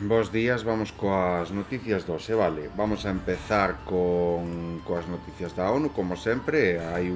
Bos días, vamos coas noticias do hoxe, vale. Vamos a empezar coas noticias da ONU, como sempre. Hai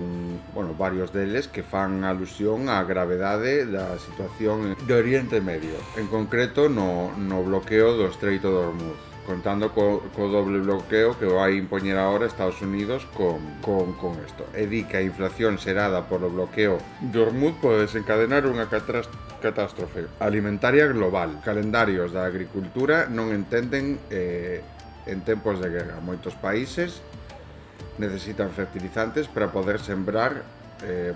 varios deles que fan alusión á gravedade da situación de Oriente Medio. En concreto, no bloqueo do Estreito de Hormuz, contando co doble bloqueo que vai impoñer agora Estados Unidos con isto. E di que a inflación xerada polo bloqueo de Hormuz pode desencadenar unha catástrofe alimentaria global. Calendarios da agricultura non entenden en tempos de guerra. Moitos países necesitan fertilizantes para poder sembrar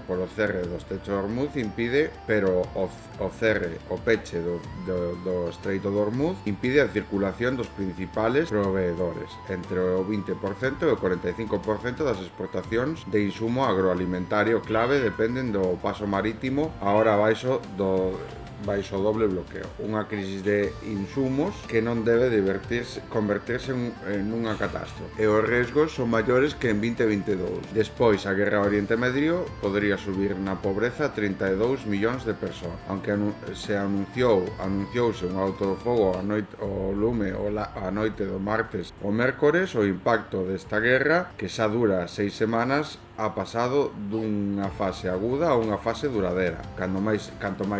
polo cerre do Estreito de Hormuz impide, pero o cerre, o peche do Estreito de Hormuz impide a circulación dos principales proveedores. Entre o 20% e o 45% das exportacións de insumo agroalimentario clave dependen do paso marítimo agora baixo doble bloqueo. Unha crisis de insumos que non debe convertirse en unha catástrofe. E os riscos son maiores que en 2022. Despois, a guerra ao Oriente Medio podría subir na pobreza a 32 millóns de persoas. Aunque anunciouse un alto do fogo ao lume a noite do martes o mércores, o impacto desta guerra, que xa dura 6 semanas, ha pasado dunha fase aguda a unha fase duradeira. Canto máis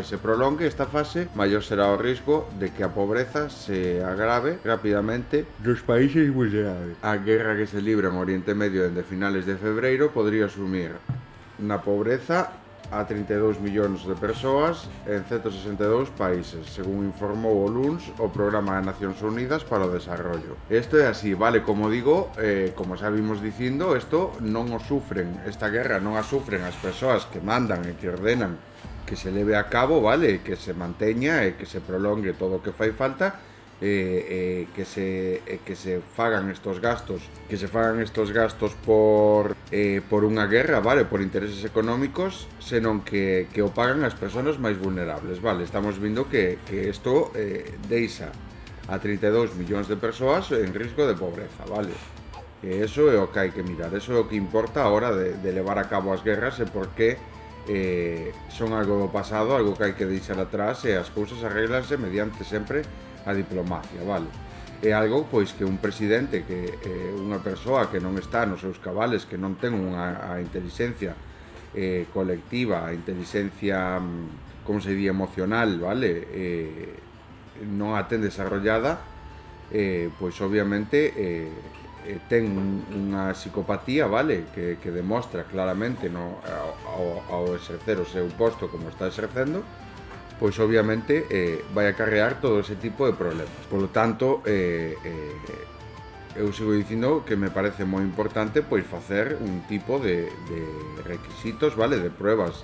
se prolongue esta fase, maior será o risco de que a pobreza se agrave rapidamente nos países vulnerables. A guerra que se libra en Oriente Medio dende finales de febreiro podría sumir na pobreza a 32 millóns de persoas en 162 países, según informou o luns o Programa de Nacións Unidas para o Desarrollo. Isto é así, vale, como digo, como xa vimos dicindo, esta guerra non a sufren as persoas que mandan e que ordenan que se leve a cabo, vale, que se manteña e que se prolongue todo o que fai falta, que se fagan estos gastos por unha guerra, vale, por intereses económicos, senón que o pagan as persoas máis vulnerables, vale. Estamos vendo que isto deixa a 32 millóns de persoas en risco de pobreza, vale. E iso é o que hai que mirar, iso é o que importa a hora de levar a cabo as guerras, e porque son algo do pasado, algo que hai que deixar atrás, e as cousas arreglanse mediante sempre a diplomacia, vale. É algo pois que un presidente, que unha persoa que non está nos seus cabales, que non ten a inteligencia colectiva, a inteligencia, como se di, emocional, vale, non a ten desarrollada, pois obviamente ten unha psicopatía, vale, que demostra claramente ao exercer o seu posto como está exercendo, pois obviamente vai acarrear todo ese tipo de problemas. Polo tanto, eu sigo dicindo que me parece moi importante pois facer un tipo de requisitos, vale, de probas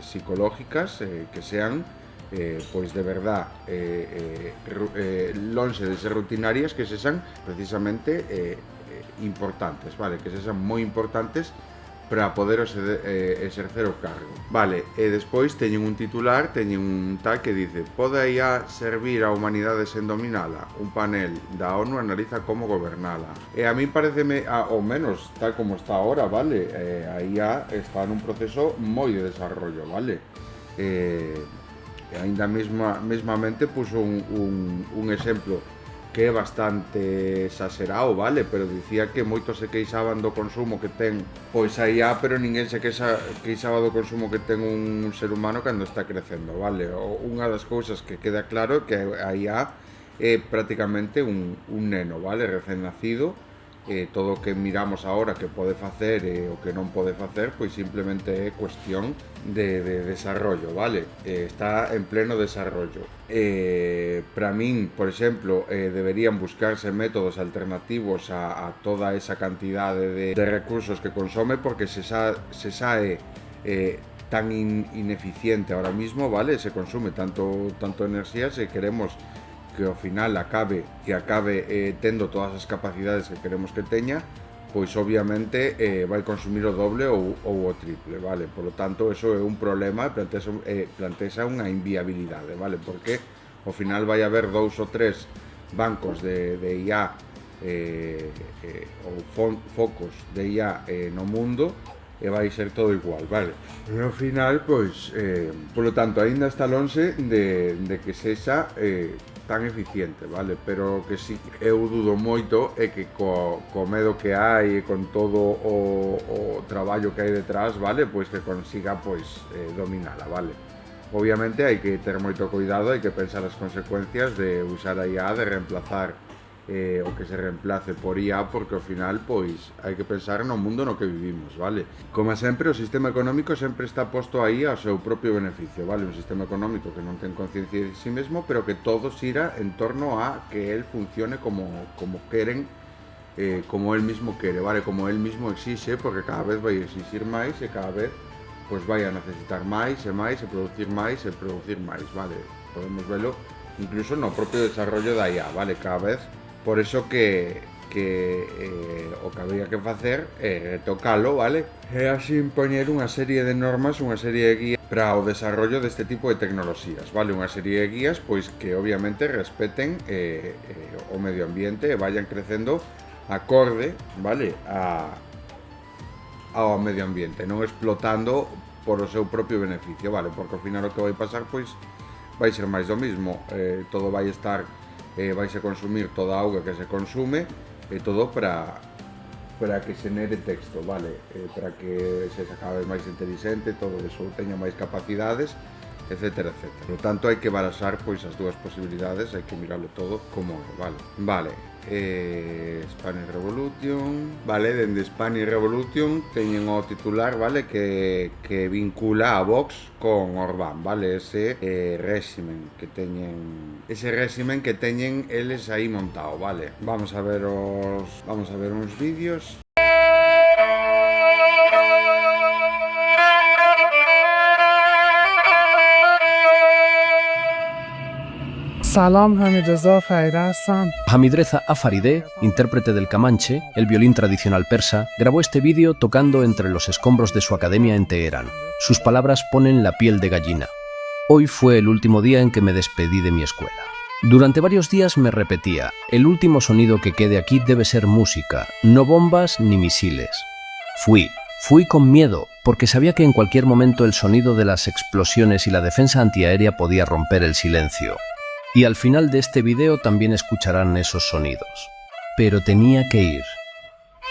psicológicas que sean pois de verdad lonxe de ser rutinarias, que sexan precisamente importantes, vale, que sexan moi importantes para poder exercer o cargo. Vale, e despois teñen un titular, teñen un tal que dice: pode a IA servir á humanidade sen dominala? Un panel da ONU analiza como gobernala. E a mí pareceme, ao menos tal como está ahora, vale, a IA está nun proceso moi de desarrollo, vale. Ainda mesmamente puso un exemplo que é bastante exagerado, vale, pero dicía que moitos se queixaban do consumo que ten pois a IA, pero ninguén se queixaba do consumo que ten un ser humano cando está crecendo, vale. Unha das cousas que queda claro é que a IA é prácticamente un neno, vale, recén nacido. Todo o que miramos agora que pode facer e o que non pode facer, pois simplemente é cuestión de desarrollo, vale? Está en pleno desarrollo. Para min, por exemplo, deberían buscarse métodos alternativos a toda esa cantidade de recursos que consome, porque se xa é tan ineficiente ahora mismo, vale? Se consume tanto enerxía, se queremos que ao final acabe tendo todas as capacidades que queremos que teña, pois obviamente vai consumir o doble ou o triple, vale? Por lo tanto, eso é un problema e plantexa unha inviabilidade, vale? Porque ao final vai haber 2 ou 3 bancos de IA ou focos de IA no mundo, e vai ser todo igual, vale? E ao final, pois, polo tanto, aínda está lonxe de que sexa tan eficiente, vale? Pero que si eu dudo moito é que co medo que hai e con todo o traballo que hai detrás, vale? Pois que consiga pois dominala, vale? Obviamente hai que ter moito cuidado, hai que pensar as consecuencias de usar a IA, de reemplazar o que se reemplace por IA, porque ao final pois hai que pensar no mundo no que vivimos, vale? Como sempre, o sistema económico sempre está posto aí ao seu propio beneficio, vale? Un sistema económico que non ten conciencia de si mesmo, pero que todo xira en torno a que el funcione como queren, como el mismo quere, vale? Como el mismo exixe, porque cada vez vai exixir máis e cada vez pois vai a necesitar máis, e producir máis, vale? Podemos velo incluso no propio desarrollo da IA, vale? Cada vez. Por eso que o que habría que facer é retocalo, vale? E así impoñer unha serie de normas, unha serie de guías para o desarrollo deste tipo de tecnoloxías, vale? Unha serie de guías pois que obviamente respeten o medio ambiente e vayan crecendo acorde, vale? Ao medio ambiente, non explotando por o seu propio beneficio, vale? Porque ao final o que vai pasar pois vai ser máis do mismo, todo vai estar vais a consumir toda a auga que se consume e todo para que se nere texto, vale? Para que se cada vez máis inteligente, todo eso teña máis capacidades, etcétera, etcétera. Por lo tanto, hai que baraxar pois as dúas posibilidades, hai que mirarlo todo como é, vale? Vale, Spanish Revolution, vale, dende Spanish Revolution teñen o titular, vale, que vincula a Vox con Orbán, vale, ese réximen que teñen eles aí montado, vale. Vamos a ver uns vídeos. سلام حمیدرضا فریده هستم. Hamidreza Afarideh, intérprete del Comanche, el violín tradicional persa, grabó este vídeo tocando entre los escombros de su academia en Teherán. Sus palabras ponen la piel de gallina. Hoy fue el último día en que me despedí de mi escuela. Durante varios días me repetía, el último sonido que quede aquí debe ser música, no bombas ni misiles. Fui con miedo, porque sabía que en cualquier momento el sonido de las explosiones y la defensa antiaérea podía romper el silencio. Y al final de este video también escucharán esos sonidos. Pero tenía que ir.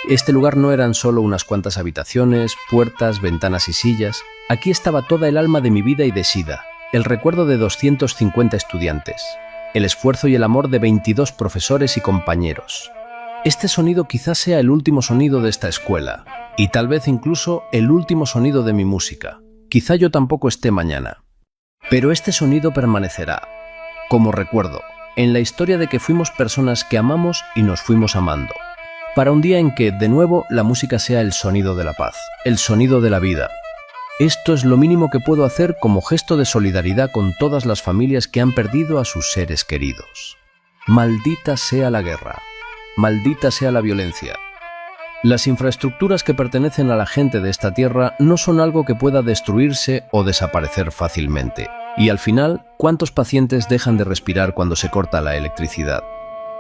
Este lugar no eran solo unas cuantas habitaciones, puertas, ventanas y sillas. Aquí estaba toda el alma de mi vida y de Sida, el recuerdo de 250 estudiantes, el esfuerzo y el amor de 22 profesores y compañeros. Este sonido quizás sea el último sonido de esta escuela, y tal vez incluso el último sonido de mi música. Quizá yo tampoco esté mañana. Pero este sonido permanecerá, como recuerdo, en la historia de que fuimos personas que amamos y nos fuimos amando. Para un día en que, de nuevo, la música sea el sonido de la paz, el sonido de la vida. Esto es lo mínimo que puedo hacer como gesto de solidaridad con todas las familias que han perdido a sus seres queridos. Maldita sea la guerra. Maldita sea la violencia. Las infraestructuras que pertenecen a la gente de esta tierra no son algo que pueda destruirse o desaparecer fácilmente. Y al final, ¿cuántos pacientes dejan de respirar cuando se corta la electricidad?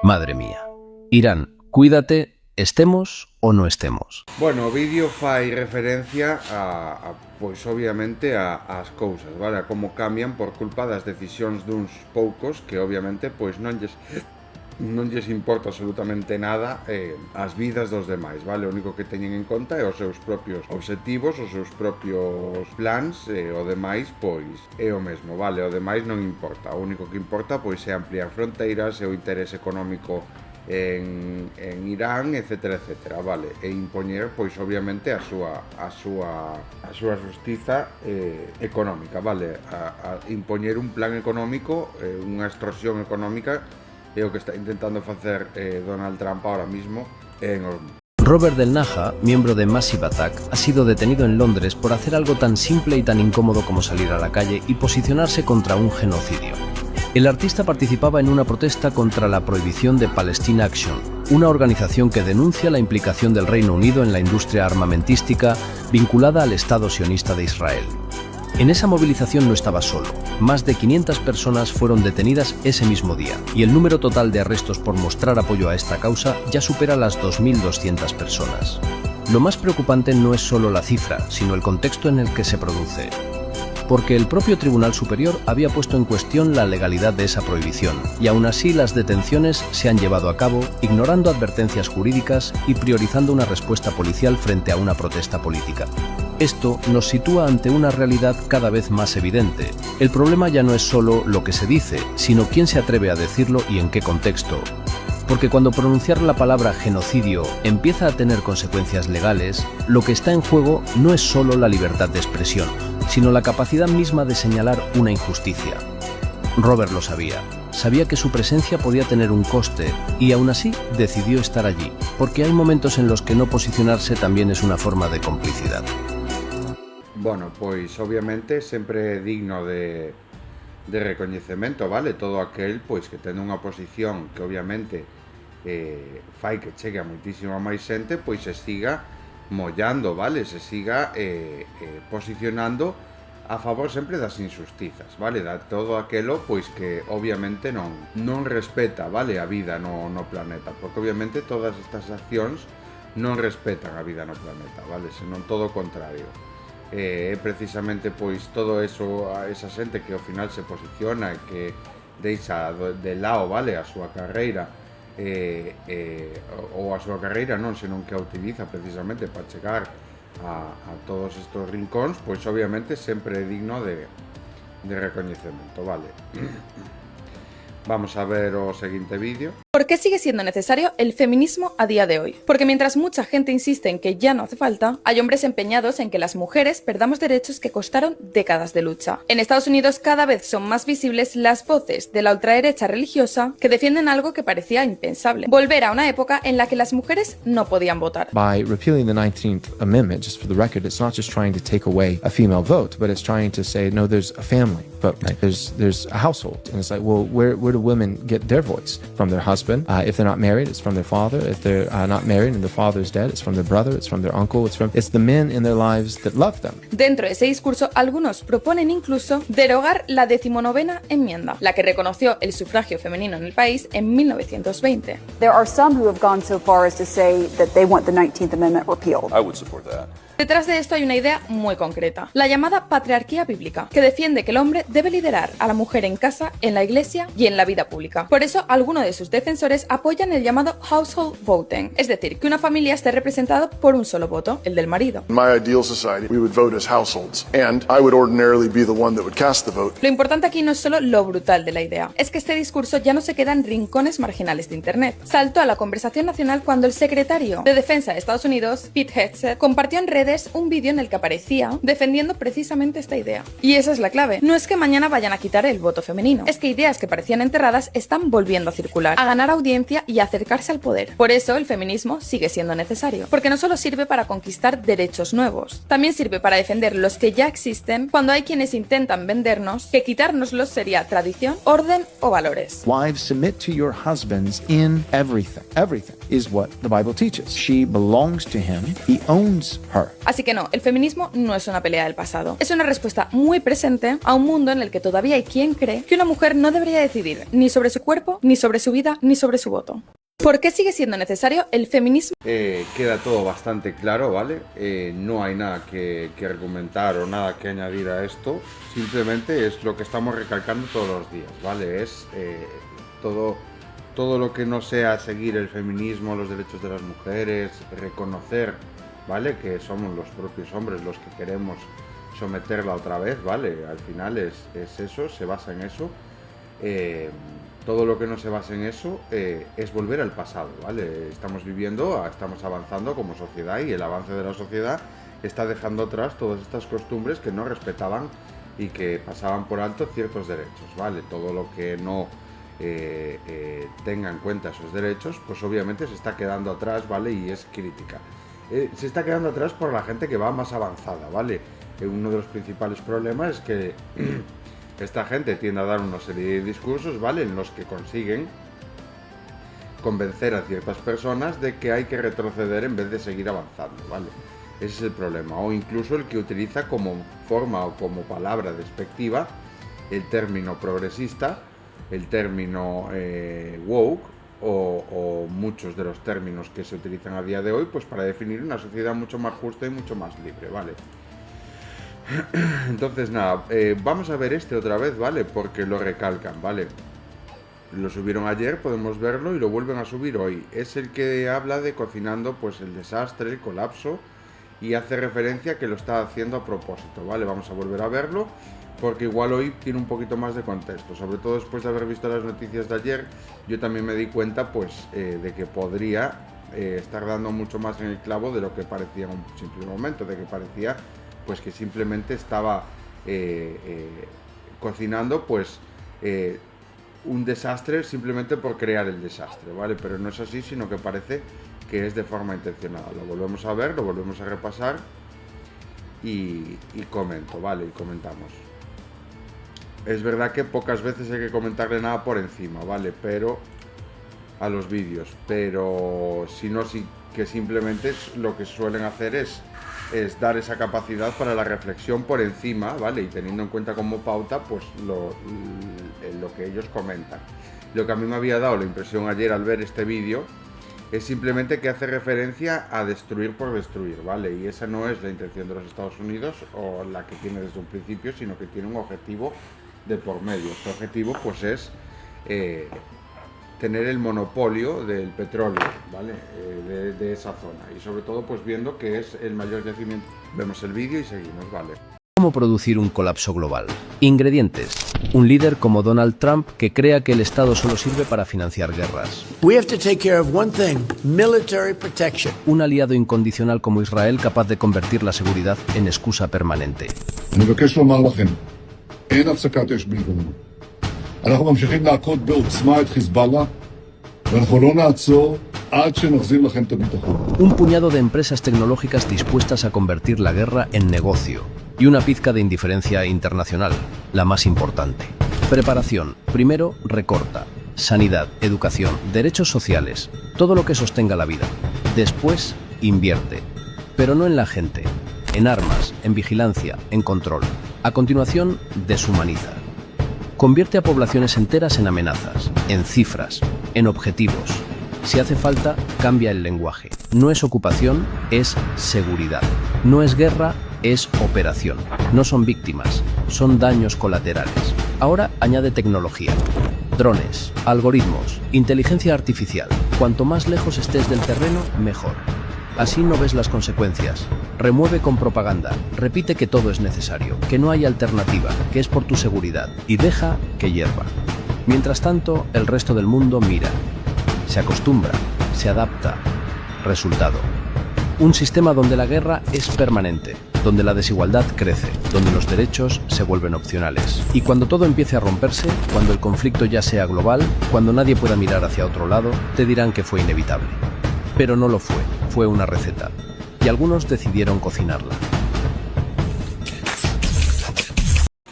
Madre mía. Irán, cuídate, estemos o no estemos. Bueno, o vídeo fai referencia pois obviamente ás cousas, vale? A como cambian por culpa das decisións duns poucos que obviamente pois non lles importa absolutamente nada as vidas dos demais, vale? O único que teñen en conta é os seus propios obxectivos, os seus propios plans, o demais, pois, é o mesmo, vale? O demais non importa, o único que importa, pois, é ampliar fronteiras, é o interés económico en Irán, etcétera, etcétera, vale? E impoñer, pois, obviamente, a súa xustiza económica, vale? A impoñer un plan económico, unha extorsión económica, é o que está intentando facer Donald Trump ahora mismo en Hormuz. Robert Del Naja, miembro de Massive Attack, ha sido detenido en Londres por hacer algo tan simple y tan incómodo como salir a la calle y posicionarse contra un genocidio. El artista participaba en una protesta contra la prohibición de Palestine Action, una organización que denuncia la implicación del Reino Unido en la industria armamentística vinculada al Estado sionista de Israel. En esa movilización no estaba solo. Más de 500 personas fueron detenidas ese mismo día, y el número total de arrestos por mostrar apoyo a esta causa ya supera las 2.200 personas. Lo más preocupante no es solo la cifra, sino el contexto en el que se produce. porque el propio Tribunal Superior había puesto en cuestión la legalidad de esa prohibición, y aún así las detenciones se han llevado a cabo ignorando advertencias jurídicas y priorizando una respuesta policial frente a una protesta política. Esto nos sitúa ante una realidad cada vez más evidente. El problema ya no es solo lo que se dice, sino quién se atreve a decirlo y en qué contexto. Porque cuando pronunciar la palabra genocidio empieza a tener consecuencias legales, lo que está en juego no es solo la libertad de expresión, sino la capacidad misma de señalar una injusticia. Robert lo sabía. Sabía que su presencia podía tener un coste y aún así decidió estar allí, porque hay momentos en los que no posicionarse también es una forma de complicidad. Bueno, pois obviamente sempre é digno de recoñecemento, vale? Todo aquel pois que ten unha posición que obviamente fai que chegue a moitísima máis xente, pois se siga mollando, vale? Se siga posicionando a favor sempre das injustizas, vale? Da todo aquelo pois que obviamente non respeta, vale? A vida no planeta, porque obviamente todas estas accións non respetan a vida no planeta, vale? Senón todo o contrario. Precisamente pois todo eso, a esa xente que ao final se posiciona e que deixa de lado, vale, a súa carreira ou a súa carreira non, senón que a utiliza precisamente para chegar a todos estos rincóns, pois obviamente sempre é digno de recoñecemento, vale. Vamos a ver o seguinte vídeo. ¿Por qué sigue siendo necesario el feminismo a día de hoy? Porque mientras mucha gente insiste en que ya no hace falta, hay hombres empeñados en que las mujeres perdamos derechos que costaron décadas de lucha. En Estados Unidos cada vez son más visibles las voces de la ultraderecha religiosa que defienden algo que parecía impensable: volver a una época en la que las mujeres no podían votar. By repealing the 19th Amendment, just for the record, it's not just trying to take away a female vote, but it's trying to say, no, there's a family, but there's a household. And it's like, well, where do women get their voice? From their husband. If they're not married, it's from their father. If they're not married and their father is dead, it's from their brother, it's from their uncle, it's the men in their lives that love them. Dentro de ese discurso, algunos proponen incluso derogar la 19ª enmienda, la que reconoció el sufragio femenino en el país en 1920. There are some who have gone so far as to say that they want the 19th Amendment repealed. I would support that. Detrás de esto hay una idea muy concreta, la llamada patriarquía bíblica, que defiende que el hombre debe liderar a la mujer en casa, en la iglesia y en la vida pública. Por eso, algunos de sus defensores apoyan el llamado household voting, es decir, que una familia esté representada por un solo voto, el del marido. In my ideal society, we would vote as households, and I would ordinarily be the one that would cast the vote. Lo importante aquí no es solo lo brutal de la idea, es que este discurso ya no se queda en rincones marginales de Internet. Saltó a la conversación nacional cuando el secretario de Defensa de Estados Unidos, Pete Hegseth, compartió en redes un vídeo en el que aparecía defendiendo precisamente esta idea. Y esa es la clave. No es que mañana vayan a quitar el voto femenino, es que ideas que parecían enterradas están volviendo a circular, a ganar audiencia y a acercarse al poder. Por eso el feminismo sigue siendo necesario, porque no solo sirve para conquistar derechos nuevos, también sirve para defender los que ya existen cuando hay quienes intentan vendernos que quitárnoslos sería tradición, orden o valores. Wives, submit to your husbands in everything. Everything is what the Bible teaches. She belongs to him. He owns her. Así que no, el feminismo no es una pelea del pasado. Es una respuesta muy presente a un mundo en el que todavía hay quien cree que una mujer no debería decidir ni sobre su cuerpo, ni sobre su vida, ni sobre su voto. ¿Por qué sigue siendo necesario el feminismo? Queda todo bastante claro, ¿vale? No hay nada que argumentar o nada que añadir a esto. Simplemente es lo que estamos recalcando todos los días, ¿vale? Es todo lo que no sea seguir el feminismo, los derechos de las mujeres, reconocer, ¿vale? Que somos los propios hombres los que queremos someterla otra vez, ¿vale? Al final es eso, se basa en eso. Todo lo que no se basa en eso es volver al pasado, ¿vale? Estamos avanzando como sociedad y el avance de la sociedad está dejando atrás todas estas costumbres que no respetaban y que pasaban por alto ciertos derechos, ¿vale? Todo lo que no tenga en cuenta esos derechos, pues obviamente se está quedando atrás, ¿vale? Y es crítica. Se está quedando atrás por la gente que va más avanzada, ¿vale? Uno de los principales problemas es que esta gente tiende a dar una serie de discursos, ¿vale? En los que consiguen convencer a ciertas personas de que hay que retroceder en vez de seguir avanzando, ¿vale? Ese es el problema. O incluso el que utiliza como forma o como palabra despectiva el término progresista, el término woke o muchos de los términos que se utilizan a día de hoy, pues para definir una sociedad mucho más justa y mucho más libre, ¿vale? Entonces nada, vamos a ver este otra vez, ¿vale? Porque lo recalcan, ¿vale? Lo subieron ayer, podemos verlo y lo vuelven a subir hoy. Es el que habla de cocinando pues el desastre, el colapso, y hace referencia a que lo está haciendo a propósito, ¿vale? Vamos a volver a verlo porque igual hoy tiene un poquito más de contexto, sobre todo después de haber visto las noticias de ayer. Yo también me di cuenta pues de que podría estar dando mucho más en el clavo de lo que parecía en un simple momento, de que parecía pues que simplemente estaba cocinando pues un desastre simplemente por crear el desastre, ¿vale? Pero no es así, sino que parece que es de forma intencionada. Lo volvemos a ver, lo volvemos a repasar y comento, ¿vale? Y comentamos. Es verdad que pocas veces hay que comentarle nada por encima, ¿vale? Pero a los vídeos, pero si no, sí que simplemente lo que suelen hacer es dar esa capacidad para la reflexión por encima, ¿vale? Y teniendo en cuenta como pauta, pues lo que ellos comentan. Lo que a mí me había dado la impresión ayer al ver este vídeo es simplemente que hace referencia a destruir por destruir, ¿vale? Y esa no es la intención de los Estados Unidos o la que tiene desde un principio, sino que tiene un objetivo de por medio. Este objetivo pues es tener el monopolio del petróleo, ¿vale? De esa zona, y sobre todo pues viendo que es el mayor yacimiento. Vemos el vídeo y seguimos, ¿vale? ¿Cómo producir un colapso global? Ingredientes. Un líder como Donald Trump que crea que el Estado solo sirve para financiar guerras. We have to take care of one thing, military protection. Un aliado incondicional como Israel capaz de convertir la seguridad en excusa permanente. אני מבקש לומר לכם, אין הפסקת אש בלבנון. אנחנו ממשיכים להכות בעוצמה את חיזבאללה, ואנחנו לא נעצור עד שנחזיר לכם את הביטחון. Un puñado de empresas tecnológicas dispuestas a convertir la guerra en negocio. Y una pizca de indiferencia internacional, la más importante. Preparación. Primero, recorta. Sanidad, educación, derechos sociales, todo lo que sostenga la vida. Después, invierte. Pero no en la gente, en armas, en vigilancia, en control. A continuación, deshumaniza. Convierte a poblaciones enteras en amenazas, en cifras, en objetivos. Si hace falta, cambia el lenguaje. No es ocupación, es seguridad. No es guerra, es operación. No son víctimas, son daños colaterales. Ahora añade tecnología. Drones, algoritmos, inteligencia artificial. Cuanto más lejos estés del terreno, mejor. Así no ves las consecuencias. Remueve con propaganda. Repite que todo es necesario, que no hay alternativa, que es por tu seguridad. Y deja que hierva. Mientras tanto, el resto del mundo mira. Se acostumbra, se adapta. Resultado. Un sistema donde la guerra es permanente, donde la desigualdad crece, donde los derechos se vuelven opcionales. Y cuando todo empiece a romperse, cuando el conflicto ya sea global, cuando nadie pueda mirar hacia otro lado, te dirán que fue inevitable. Pero no lo fue, fue una receta. Y algunos decidieron cocinarla.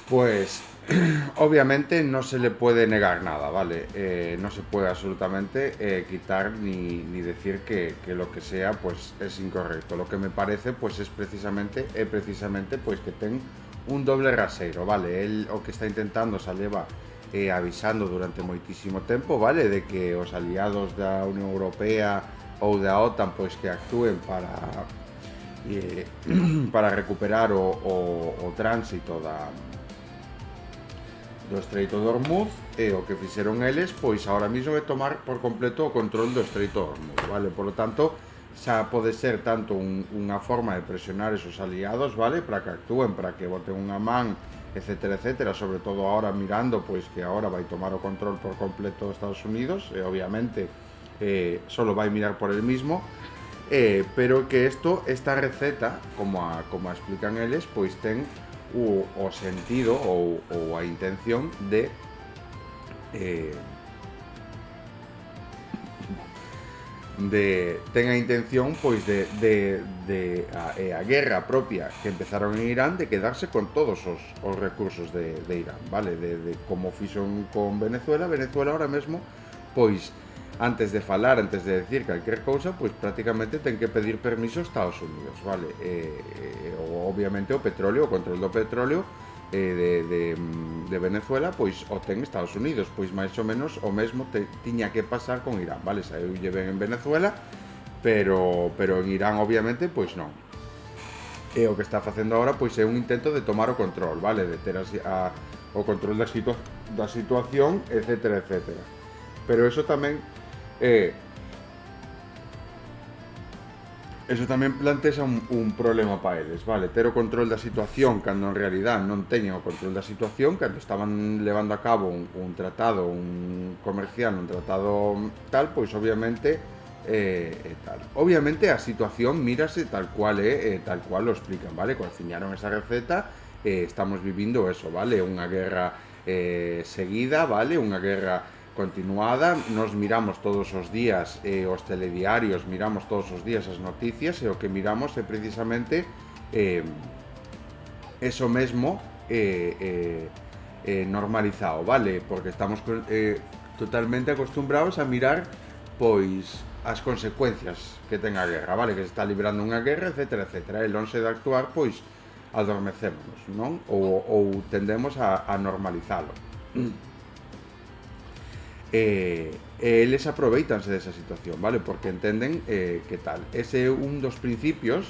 Pues obviamente no se le puede negar nada, ¿vale? No se puede absolutamente quitar ni decir que lo que sea pues es incorrecto. Lo que me parece pues es precisamente pues que ten un doble rasero, ¿vale? El o que está intentando se lleva avisando durante moitísimo tempo, ¿vale? De que os aliados da Unión Europea ou da OTAN pois que actúen para recuperar o tránsito do Estreito de Hormuz, e o que fixeron eles pois ahora mismo é tomar por completo o control do Estreito de Hormuz, vale? Por lo tanto, xa pode ser tanto unha forma de presionar esos aliados, vale? Para que actúen, para que boten unha man, etcétera, etcétera, sobre todo ahora mirando pois que ahora vai tomar o control por completo de Estados Unidos, e obviamente solo vai mirar por el mismo, pero que esta receta, como explican eles, pois ten o sentido ou a intención de ten a intención pois de a guerra propia que empezaron en Irán de quedarse con todos os recursos de Irán, vale? De como fixon con Venezuela ahora mesmo pois antes de falar, antes de decir calquer cousa, pois prácticamente ten que pedir permiso a Estados Unidos, vale? Obviamente o petróleo, o control do petróleo de Venezuela, pois o ten Estados Unidos, pois máis ou menos o mesmo tiña que pasar con Irán, vale? Saíulle ben en Venezuela, pero en Irán obviamente pois non. E o que está facendo agora pois é un intento de tomar o control, vale? De ter o control da situación, etcétera, etcétera. Pero eso tamén plantexa un problema para eles, vale? Ter o control da situación cando en realidad non teñen o control da situación, cando estaban levando a cabo un tratado, un comercial, un tratado tal, pois obviamente tal. Obviamente a situación mírase tal cual lo explican, vale? Cuando enseñaron esa receta, estamos vivindo eso, vale? Unha guerra seguida, vale? Unha guerra continuada, nos miramos todos os días os telediarios, miramos todos os días as noticias e o que miramos é precisamente eso mesmo normalizado, vale? Porque estamos totalmente acostumbrados a mirar pois as consecuencias que ten a guerra, vale? Que se está librando unha guerra, etcétera, etcétera. E lonxe de actuar, pois adormecémonos, non? Ou tendemos a normalizalo. Eles aproveitanse desa situación, vale? Porque entenden que tal. Ese é un dos principios,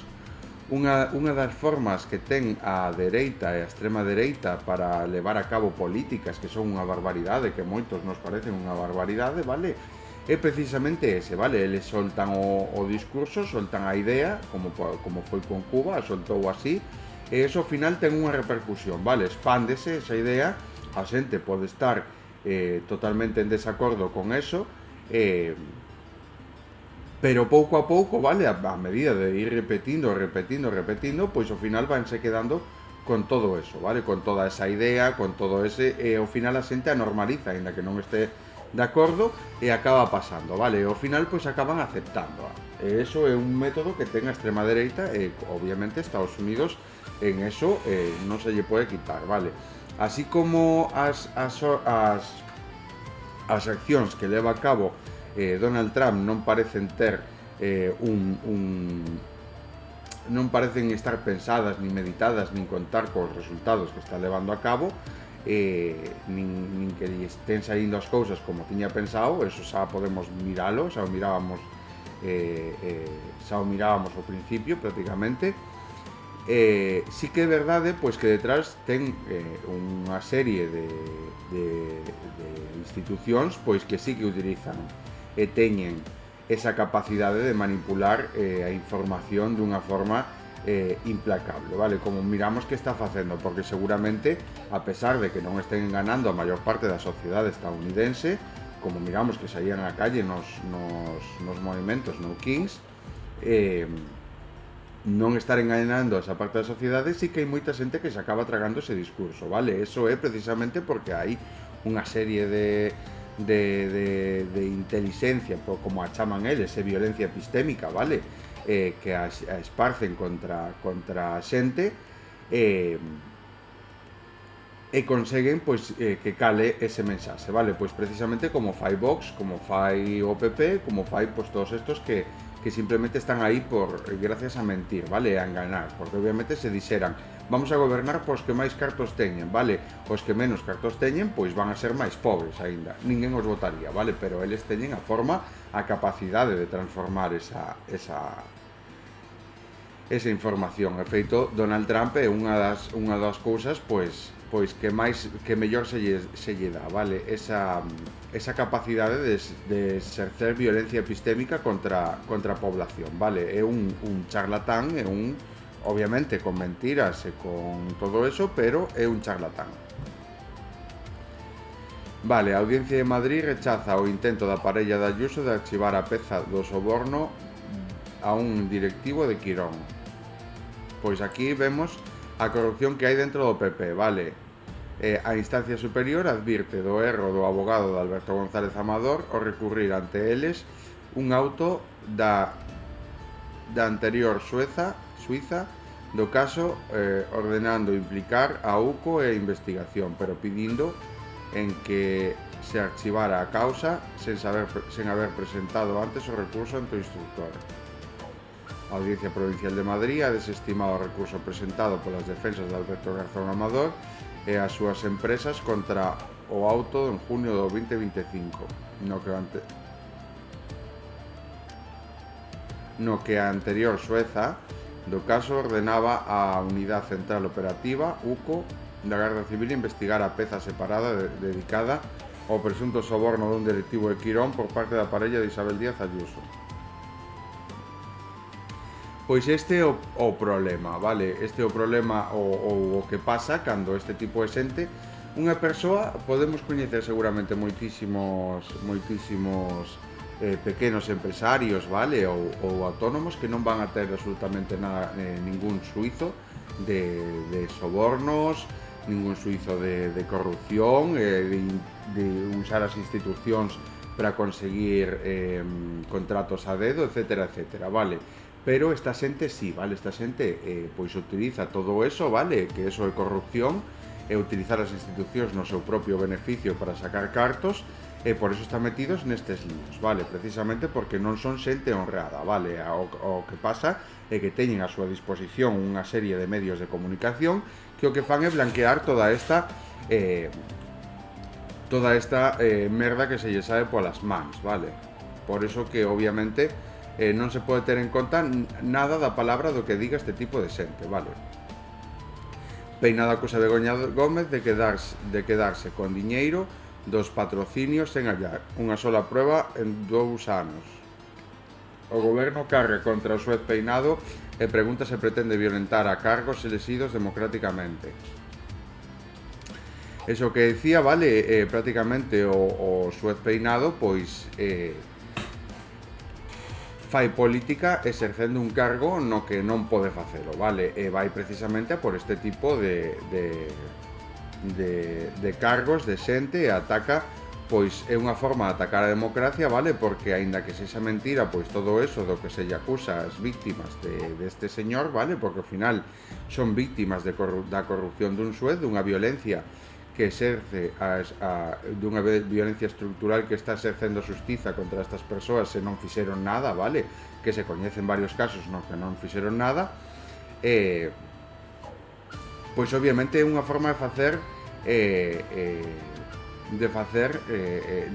unha das formas que ten a dereita e a extrema dereita para levar a cabo políticas que son unha barbaridade, que moitos nos parecen unha barbaridade, vale? É precisamente ese, vale? Eles soltan o discurso, soltan a idea, como foi con Cuba, soltou así, e eso ao final ten unha repercusión, vale? Expándese esa idea, a xente pode estar totalmente en desacordo con eso, pero pouco a pouco, vale? A medida de ir repetindo, pois ao final vanse quedando con todo eso, vale? Con toda esa idea, con todo ese, e ao final a xente a normaliza, ainda que non este de acordo, e acaba pasando, vale? E ao final pois acaban aceptando. E eso é un método que ten a extrema dereita e obviamente Estados Unidos en eso non se lle pode quitar, vale? Así como as accións que leva a cabo Donald Trump non parecen ter non parecen estar pensadas, ni meditadas, nin contar cos resultados que está levando a cabo, nin que estén saindo as cousas como tiña pensado, eso xa podemos miralo, xa o mirábamos ao principio prácticamente. Sí que é verdade pois que detrás ten unha serie de institucións pois que sí que utilizan e teñen esa capacidade de manipular a información dunha forma implacable, vale? Como miramos que está facendo, porque seguramente, a pesar de que non estén enganando a maior parte da sociedade estadounidense, como miramos que saían á calle nos movimentos no Kings, non estar enganando a esa parte da sociedade, sí que hai moita xente que se acaba tragando ese discurso, vale? Eso é precisamente porque hai unha serie de inteligencia, como a chaman eles, violencia epistémica, vale? Que a esparcen contra a xente e conseguen pois que cale ese mensaxe, vale? Pois precisamente como fai Vox, como fai o PP, como fai pois todos estos que simplemente están aí gracias a mentir, vale? A enganar, porque obviamente se dixeran vamos a gobernar pos que máis cartos teñen, vale? Os que menos cartos teñen, pois van a ser máis pobres aínda, ninguén os votaría, vale? Pero eles teñen a forma, a capacidade de transformar esa información. E feito, Donald Trump é unha das cousas pois que mellor se lle dá, vale? Esa capacidade de exercer violencia epistémica contra a población, vale? É un charlatán, é obviamente con mentiras e con todo eso, pero é un charlatán. Vale, a Audiencia de Madrid rechaza o intento da parella de Ayuso de archivar a peza do soborno a un directivo de Quirón. Pois aquí vemos a corrupción que hai dentro do PP, vale? A instancia superior advirte do erro do abogado de Alberto González Amador ao recurrir ante eles un auto da anterior Suiza do caso ordenando implicar a UCO e a investigación, pero pidindo en que se archivara a causa sen haber presentado antes o recurso ante o instructor. A Audiencia Provincial de Madrid ha desestimado o recurso presentado polas defensas de Alberto Garzón Amador e as súas empresas contra o auto en junio do 2025, no que a anterior Sueza do caso ordenaba a Unidade Central Operativa, UCO, da Garda Civil investigar a peza separada dedicada ao presunto soborno dun directivo de Quirón por parte da parella de Isabel Díaz Ayuso. Pois este é o problema, vale? Este é o problema o que pasa cando este tipo de xente, unha persoa, podemos coñecer seguramente moitísimos pequenos empresarios, vale? Ou autónomos que non van a ter absolutamente nada, ningún suizo de sobornos, ningún suizo de corrupción, de usar as institucións para conseguir contratos a dedo, etcétera, etcétera, vale? Pero esta xente sí, vale? Esta xente pois utiliza todo eso, vale? Que eso é corrupción, e utilizar as institucións no seu propio beneficio para sacar cartos, e por eso están metidos nestes líos, vale? Precisamente porque non son xente honrada, vale? O que pasa é que teñen a súa disposición unha serie de medios de comunicación que o que fan é blanquear toda esta merda que se lle sabe polas mans, vale? Por eso que obviamente non se pode ter en conta nada da palabra do que diga este tipo de xente, vale? Peinado acusa Begoña Gómez de quedarse con diñeiro dos patrocinios sen hallar unha sola prueba en 2 anos. O goberno carga contra o xuez Peinado e pregunta se pretende violentar a cargos elexidos democráticamente. Eso que decía, vale, prácticamente o xuez Peinado pois fai política exercendo un cargo no que non pode facelo, vale? E vai precisamente a por este tipo de cargos de xente e ataca, pois é unha forma de atacar a democracia, vale? Porque aínda que sexa mentira, pois todo eso do que se lle acusa as víctimas deste señor, vale? Porque ao final son víctimas da corrupción dun xuez, dunha violencia que exerce dunha violencia estructural que está exercendo xustiza contra estas persoas se non fixeron nada, vale? Que se coñecen varios casos nos que non fixeron nada, pois obviamente é unha forma de facer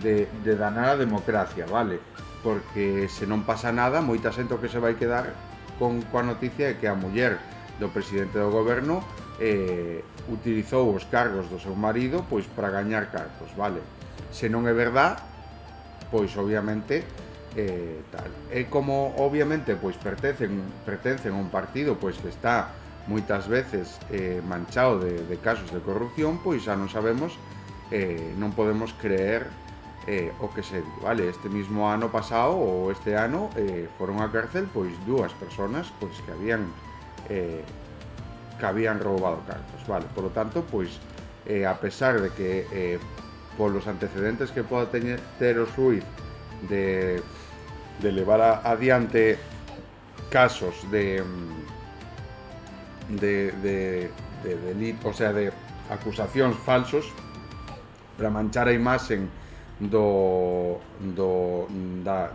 de danar a democracia, vale? Porque se non pasa nada, moita xente o que se vai quedar coa noticia é que a muller do presidente do goberno utilizou os cargos do seu marido pois para gañar cargos, vale? Se non é verdad, pois obviamente tal. É como obviamente pois pertencen a un partido pois que está moitas veces manchado de casos de corrupción, pois xa non sabemos, non podemos creer o que se di, vale? Este mismo ano pasado ou este ano foron á cárcel pois 2 personas pois que habían roubado cargos, vale? Por lo tanto, pois a pesar de que polos antecedentes que poda ter o xuiz de levar adiante casos de delito, o sea, de acusacións falsos para manchar a imaxen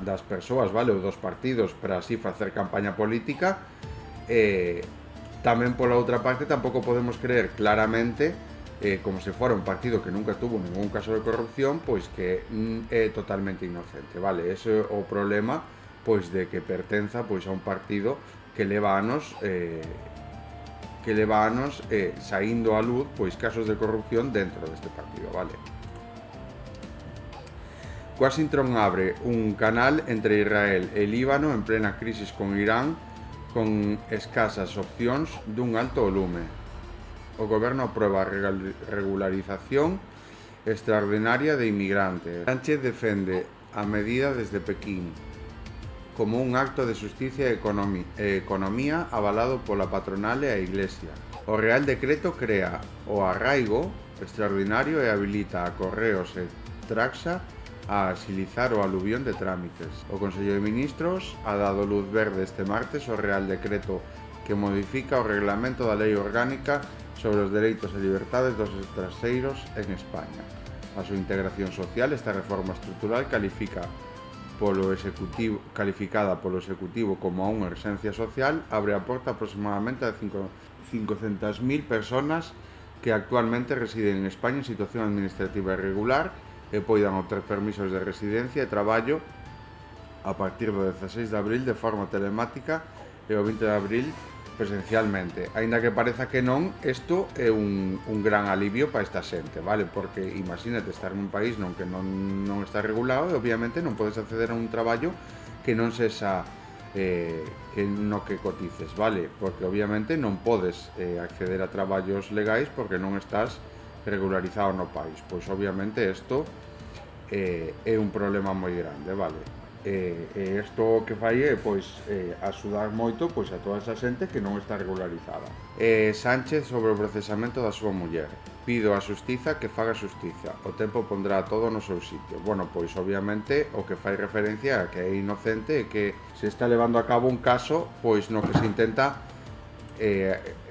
das persoas, vale? Ou dos partidos para así facer campaña política, tamén pola outra parte tampouco podemos creer claramente como se fora un partido que nunca tuvo ningún caso de corrupción, pois que é totalmente inocente, vale? Ese é o problema pois de que pertenza pois a un partido que leva anos saindo á luz pois casos de corrupción dentro deste partido, vale? Washington abre un canal entre Israel e Líbano en plena crisis con Irán con escasas opcións dun alto volume. O goberno aprueba a regularización extraordinaria de inmigrantes. Sánchez defende a medida desde Pekín como un acto de xusticia e economía avalado pola patronal e a Iglesia. O Real Decreto crea o arraigo extraordinario e habilita a Correos e Traxa a agilizar o aluvión de trámites. O Consello de Ministros ha dado luz verde este martes ao Real Decreto que modifica o reglamento da Lei Orgánica sobre os dereitos e libertades dos estranxeiros en España. A súa integración social, esta reforma estrutural calificada polo Executivo como unha urxencia social, abre a porta aproximadamente a 500.000 personas que actualmente residen en España en situación administrativa irregular e poidan obter permisos de residencia e traballo a partir do 16 de abril de forma telemática e o 20 de abril presencialmente. Aínda que pareza que non, isto é un gran alivio para esta xente, vale? Porque imagínate estar nun país non que non está regulado e obviamente non podes acceder a un traballo que non sexa que no que cotices, vale? Porque obviamente non podes acceder a traballos legais porque non estás regularizado no país. Pois obviamente isto é un problema moi grande, vale? Isto que fai é pois axudar moito pois a toda esa xente que non está regularizada. Sánchez sobre o procesamento da súa muller. Pido a xustiza que faga xustiza. O tempo pondrá todo no seu sitio. Bueno, pois obviamente o que fai referencia a que é inocente e que se está levando a cabo un caso pois no que se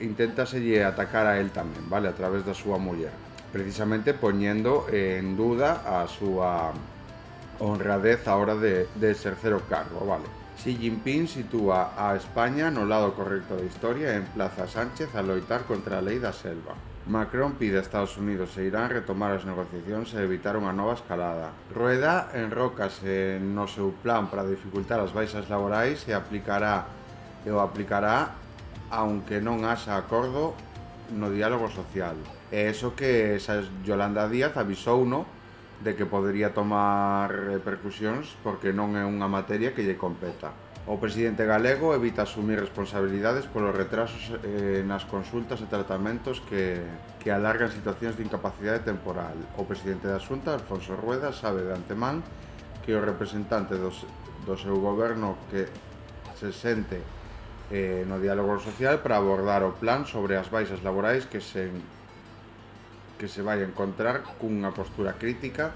inténtaselle atacar a él tamén, vale, a través da súa muller, precisamente poñendo en duda a súa honradez a hora de exercer o cargo, vale. Xi Jinping sitúa a España no lado correcto da historia e emplaza a Sánchez a loitar contra a lei da selva. Macron pide a Estados Unidos e Irán retomar as negociacións e evitar unha nova escalada. Rueda enrócase no seu plan para dificultar as baixas laborais e o aplicará aunque non haxa acordo no diálogo social. E iso que Yolanda Díaz avisouno de que podería tomar repercusións porque non é unha materia que lle competa. O presidente galego evita asumir responsabilidades polos retrasos nas consultas e tratamentos que alargan situacións de incapacidade temporal. O presidente da Xunta, Alfonso Rueda, sabe de antemán que o representante do seu goberno que se sente no diálogo social para abordar o plan sobre as baixas laborais que se vai encontrar cunha postura crítica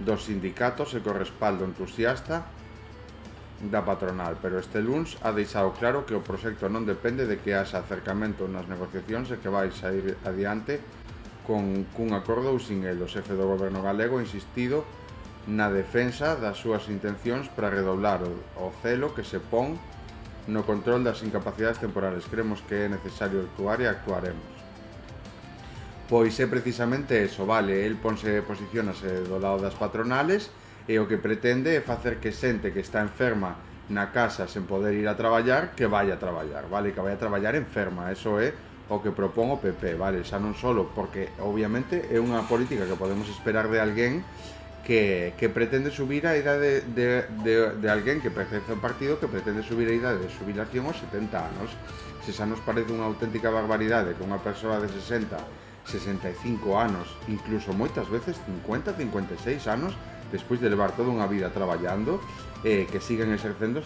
dos sindicatos e co respaldo entusiasta da patronal, pero este luns ha deixado claro que o proxecto non depende de que haxa acercamento nas negociacións e que vai sair adiante cun acordo ou sin el. O xefe do goberno galego ha insistido na defensa das súas intencións para redoblar o celo que se pon no control das incapacidades temporales. Creemos que é necesario actuar e actuaremos. Pois é precisamente eso, vale, el posicionase do lado das patronales e o que pretende é facer que xente que está enferma na casa sen poder ir a traballar, que vaya a traballar, vale, que vaya a traballar enferma. Eso é o que propón o PP, vale, xa non solo porque obviamente é unha política que podemos esperar de alguén que pretende subir a idade de alguén que pertence a un partido que pretende subir a idade de xubilación aos 70 anos. Se xa nos parece unha auténtica barbaridade que unha persoa de 60, 65 anos, incluso moitas veces 50, 56 anos, despois de levar toda unha vida traballando, que siguen exercendo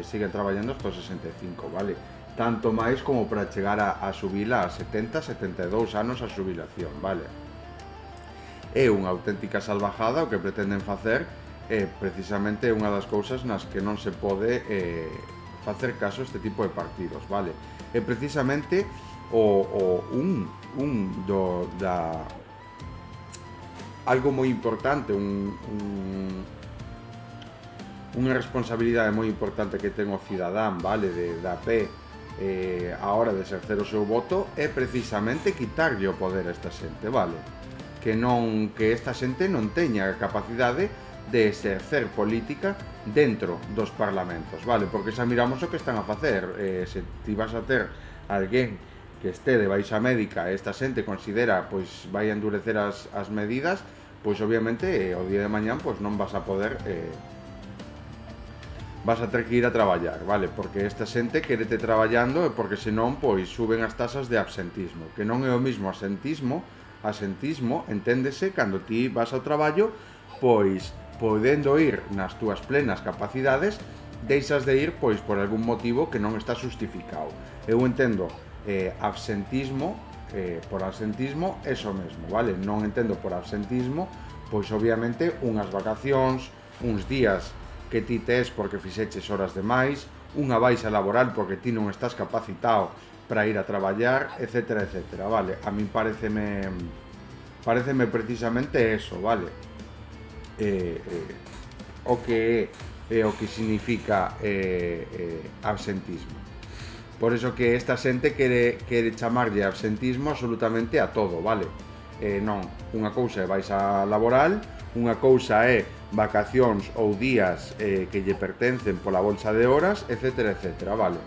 siguen traballando hasta os 65, vale? Tanto máis como para chegar a subila a 70, 72 anos a xubilación, vale? É unha auténtica salvajada o que pretenden facer, precisamente unha das cousas nas que non se pode facer caso a este tipo de partidos, vale? É precisamente algo moi importante, unha responsabilidade moi importante que ten o cidadán, vale, da pé a hora de exercer o seu voto é precisamente quitarlle o poder a esta xente, vale? Que esta xente non teña a capacidade de exercer política dentro dos parlamentos, vale? Porque xa miramos o que están a facer. Se ti vas a ter alguén que este de baixa médica e esta xente considera pois vai a endurecer as medidas, pois obviamente o día de mañán pois non vas a poder vas a ter que ir a traballar, vale? Porque esta xente querete traballando e porque senón pois suben as tasas de absentismo, que non é o mismo asentismo enténdese cando ti vas ao traballo, pois podendo ir nas túas plenas capacidades, deixas de ir pois por algún motivo que non está justificado. Eu entendo absentismo por absentismo eso mesmo, vale? Non entendo por absentismo pois obviamente unhas vacacións, uns días que ti tes porque fixeches horas de máis, unha baixa laboral porque ti non estás capacitado para ir a traballar, etcétera, etcétera, vale? A min pareceme precisamente eso, vale? O que significa absentismo. Por eso que esta xente quere chamarlle absentismo absolutamente a todo, vale? Non, unha cousa é baixa laboral, unha cousa é vacacións ou días que lle pertencen pola bolsa de horas, etcétera, etcétera, vale?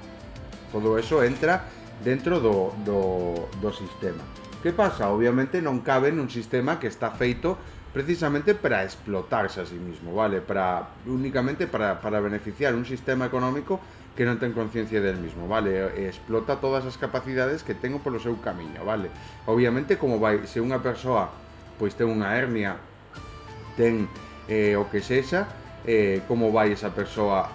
todo eso entra dentro do sistema. Que pasa? Obviamente non cabe nun sistema que está feito precisamente para explotarse a sí mismo, vale? Únicamente para beneficiar un sistema económico que non ten conciencia del mismo, vale? Explota todas as capacidades que ten polo seu camiño, vale? Obviamente, como vai, se unha persoa pois ten unha hernia, ten o que sexa, como vai esa persoa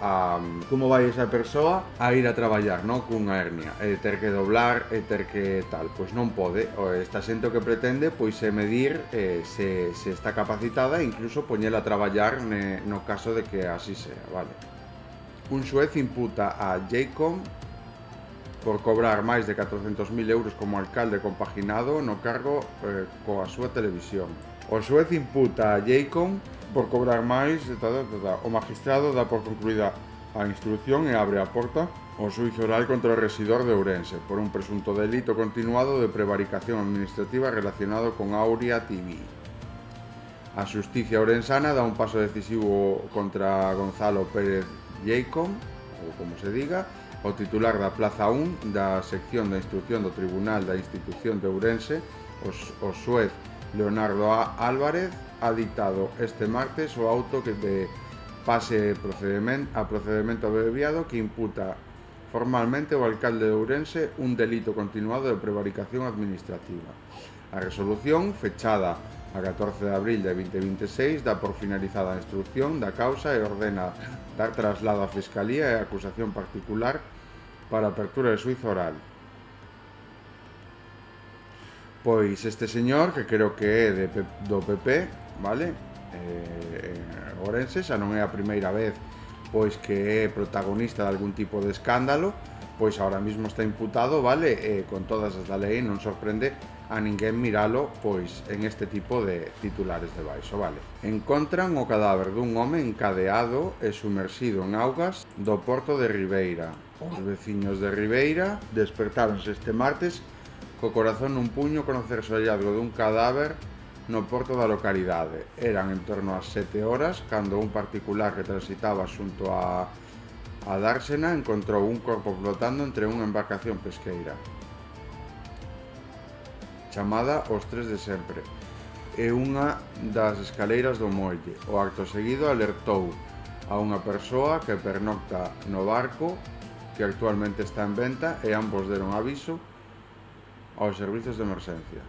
a ir a traballar, non? Cunha hernia, ter que doblar, ter que tal, pois non pode. Esta xente o que pretende pois é medir se está capacitada e incluso poñela a traballar no caso de que así sea, vale? Un xuez imputa a Jacob por cobrar máis de 400.000 euros como alcalde compaginado no cargo coa súa televisión. O xuez imputa a Jacob por cobrar máis de o magistrado dá por concluída a instrucción e abre a porta ao xuízo oral contra o rexidor de Ourense por un presunto delito continuado de prevaricación administrativa relacionado con Aurea TV. A xusticia ourensana dá un paso decisivo contra Gonzalo Pérez Jacob, ou como se diga, o titular da Plaza 1 da sección da instrucción do Tribunal da Institución de Ourense, o xuez Leonardo Álvarez, ha dictado este martes o auto que de pase a procedimento abreviado que imputa formalmente ao alcalde de Ourense un delito continuado de prevaricación administrativa. A resolución, fechada a 14 de abril de 2026, dá por finalizada a instrucción da causa e ordena dar traslado á Fiscalía e a acusación particular para a apertura de xuízo oral. Pois este señor, que creo que é do PP, vale? Ourense, xa non é a primeira vez pois que é protagonista de algún tipo de escándalo, pois ahora mismo está imputado, vale? Con todas as da lei non sorprende a ninguén miralo pois en este tipo de titulares debaixo, vale? Encontran o cadáver dun home encadeado e sumerxido en augas do porto de Ribeira. Os veciños de Ribeira despertáronse este martes co corazón nun puño conocerse o hallazgo dun cadáver no porto da localidade. Eran en torno ás 7 horas cando un particular que transitaba xunto a Dársena encontrou un corpo flotando entre unha embarcación pesqueira chamada Os Tres de Sempre e unha das escaleiras do molle. O acto seguido alertou a unha persoa que pernocta no barco que actualmente está en venta e ambos deron aviso aos servizos de emerxencia.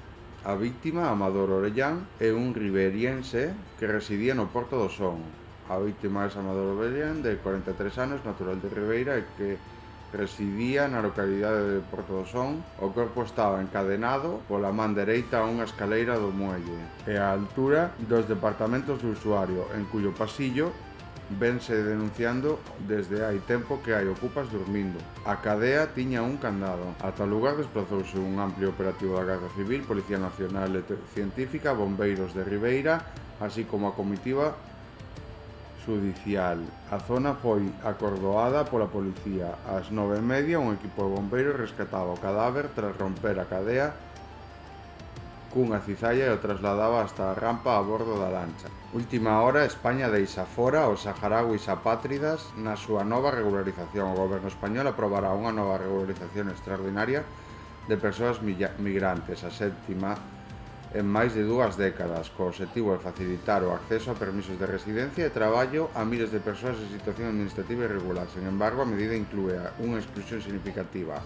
A víctima, Amador Orellán, é un riberiense que residía no Porto do Son. A víctima é Amador Orellán, de 43 anos, natural de Ribeira, e que residía na localidade de Porto do Son. O corpo estaba encadenado pola man dereita a unha escaleira do muelle e á altura dos departamentos do usuario, en cuyo pasillo vense denunciando desde hai tempo que hai ocupas dormindo. A cadea tiña un candado. Ata o lugar desplazouse un amplio operativo da Garda Civil, Policía Nacional e Científica, bombeiros de Ribeira, así como a comitiva xudicial. A zona foi acordoada pola policía. Ás 9:30 un equipo de bombeiros rescataba o cadáver tras romper a cadea cunha cizalla e o trasladaba hasta a rampa a bordo da lancha. Última hora, España deixa fora os saharauis apátridas na súa nova regularización. O goberno español aprobará unha nova regularización extraordinaria de persoas migrantes, a sétima en máis de 2 décadas, co obxectivo de facilitar o acceso a permisos de residencia e traballo a miles de persoas en situación administrativa irregular. Sin embargo, a medida inclúe unha exclusión significativa.